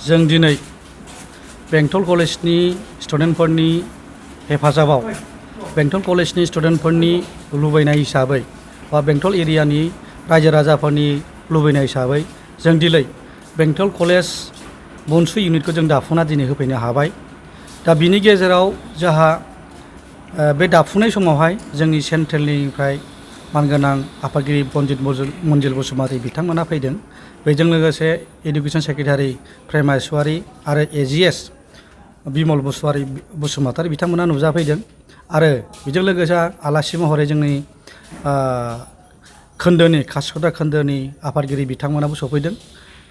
जों दिनै बेंटल कलेजनि स्टुडेन्टफोरनि हेफाजाबाव बेंटल कलेजनि स्टुडेन्टफोरनि लुबैनाय हिसाबै बा बेंटल एरियानि रायजो राजाफोरनि लुबैनाय हिसाबै जों दिनै बेंटल कलेज बनसु इउनिटखौ जों दाफुंना दिनै होफैनो हाबाय। दा बिनि गेजेराव जोंहा बे दाफुंनाय समावहाय जोंनि सेन्ट्रेलनिफ्राय मानगोनां आफादगिरि पन्डित मन्जिल बसुमतारी बिथांमोना फैदों। बेजों लोगोसे इडुकेसन सेक्रेटारि प्रेमा इसवारि आरो एजिएस बिमल बसुमतारी बिथांमोना नुजाफैदों। आरो बेजों लोगोसे आलासि महरै जोंनि खोन्दोनि कासिकट्रा खोन्दोनि आफादगिरि बिथांमोनाबो सफैदों।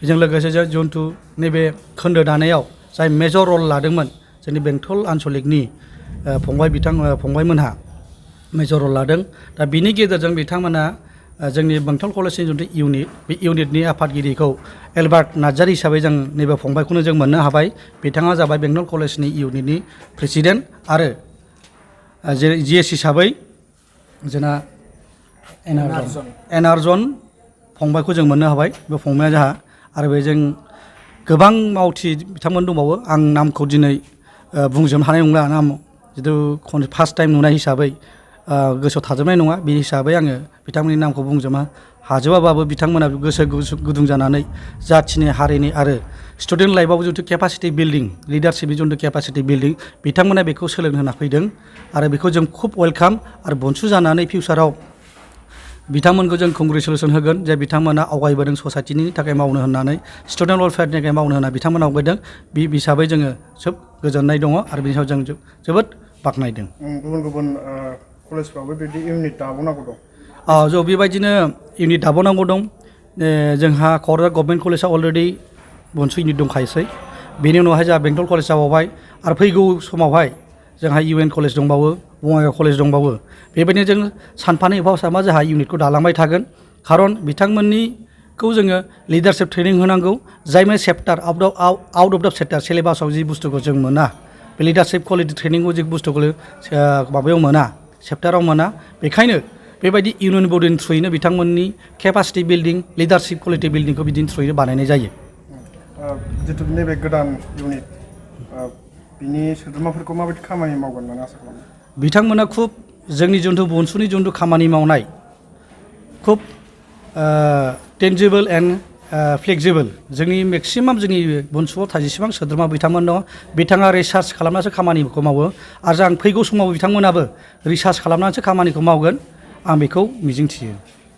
बेजों लोगोसे जन्थु नैबे खोन्दो दानायाव जाय मेजर रल लादोंमोन जोंनि बेंटल आनसलिकनि फंबायमोनहा मेजर रल लादों। दा बिनि गेजेरजों बिथांमोना जोंनि बेंटल कलेजनि जिथु इउनिट बे इउनिटनि आफादगिरिखौ एलबार्ट नार्जारी हिसाबै जों नैबे फंबायखौनो जों मोननो हाबाय। बिथाङा जाबाय बेंटल कलेजनि इउनिटनि प्रेसिडेन्ट आरो जिएस हिसाबै जोंना एनार्जन फंबायखौ जों मोननो हाबाय। बे फंबाया जोंहा आरो बेजों गोबां मावथि बिथांमोन दंबावो। आं नामखौ दिनै बुंजोबनो हानाय नंला। नाम जिथु फार्स्ट टाइम नुनाय हिसाबै गोसोआव थाजोबनाय नङा। बे हिसाबै आङो बिथांमोननि नामखौ बुंजोबनो हाजोबाबाबो बिथांमोना गोसो गुदुं जानानै जाथिनि हारिनि आरो स्टुडेन्ट लाइफआव जिथु केपासिटि बिल्डिं लिडारशिपनि जिथु केपासिटि बिल्डिं बिथांमोना बेखौ सोलोंहोना फैदों। आरो बेखौ जों खुब वेलकाम आरो बनसु जानानै फिउचाराव बिथांमोनखौ जों कंग्रेचुलेसन होगोन जे बिथांमोना आवगायबोदों ससाइटिनि थाखाय मावनो होननानै स्टुडेन्ट वेलफेयारनि थाखाय मावनो होनना बिथांमोना आवगायदों। बे हिसाबै जोङो जोब गोजोननाय दङ आरो बेनि सायाव जों जोबोद बाख्नायदों। गुबुन गुबुन कलेजफ्रावबो बिदि इउनिट दाबावनांगौ दं। ज' बेबायदिनो इउनिट दाबावनांगौ दं। जोंहा क'क्राझार गभर्नमेन्ट कलेजआ अलरेडि बनसु इउनिट दंखायोसै। बेनि उनावहाय जोंहा बेंटल कलेज जाबावबाय आरो फैगौ समावहाय जोंहा इउएन कलेज दंबावो, बङाइगाव कलेज दंबावो। बेबायदिनो जों सानफानि एफा सामा जोंहा इउनिटखौ दालांबाय थागोन। खारन बिथांमोननिखौ जोङो लिडारशिप ट्रेनिं होनांगौ। जाय माने चेप्टार आउट अफ द चेप्टार सिलेबासाव जि बुस्थुखौ जों मोना, बे लिडारशिप क्वालिटि ट्रेनिंखौ जि बुस्थुखौ माबायाव मोना, चेप्टाराव मोना। बेखायनो बेबायदि इउनियन बडिनि थ्रुयैनो बिथांमोननि केपासिटि बिल्डिं लिडारशिप क्वालिटि बिल्डिंखौ बिदिनो थ्रुयैनो बानायनाय जायो। जिथु नैबे गोदान इउनिट बिनि सोद्रोमाफोरखौ माबायदि खामानि मावगोन होननानै आसा खालामो? बिथांमोना खुब जोंनि जिथु बनसुनि जिथु खामानि मावनाय खुब टेनजिबोल एन्ड फ्लेक्सिबोल। जोंनि मेक्सिमाम जोंनि बनसुआव जेसेबां सोद्रोमा बिथांमोन दङ बिथाङा रिसार्च खालामनासो खामानिखौ मावो। आरो आं फैगौ समाव बिथांमोनाबो रिसार्च खालामनानैसो खामानिखौ मावगोन आं बेखौ मिजिंथियो।